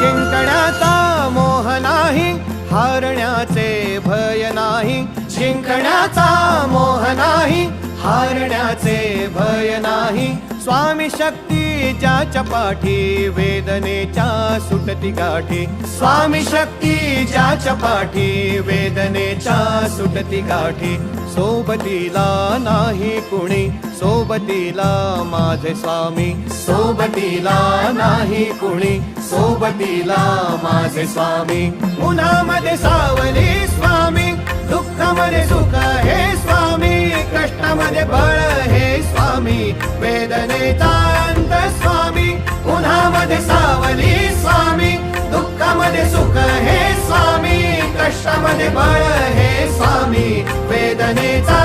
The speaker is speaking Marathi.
जिंकण्याचा मोह नाही, हारण्याचे भय नाही. जिंकण्याचा मोह नाही, हारण्याचे भय नाही. स्वामी शक्ती ज्याच्या पाठी, वेदनेच्या सुटती गाठी. स्वामी शक्ती ज्याच्या पाठी, वेदनेच्या सुटती गाठी. सोबतीला नाही कुणी, सोबतीला माझे स्वामी. सोबतीला नाही कुणी, सोबतीला माझे स्वामी. उन्हामध्ये सावली स्वामी, दुःखामध्ये सुख हे स्वामी. कष्टामध्ये बळ हे स्वामी, वेदनेचा अंत स्वामी. उन्हामध्ये सावली स्वामी, दुःखामध्ये सुख हे स्वामी. कष्टामध्ये बळ हे स्वामी, वेदनेचा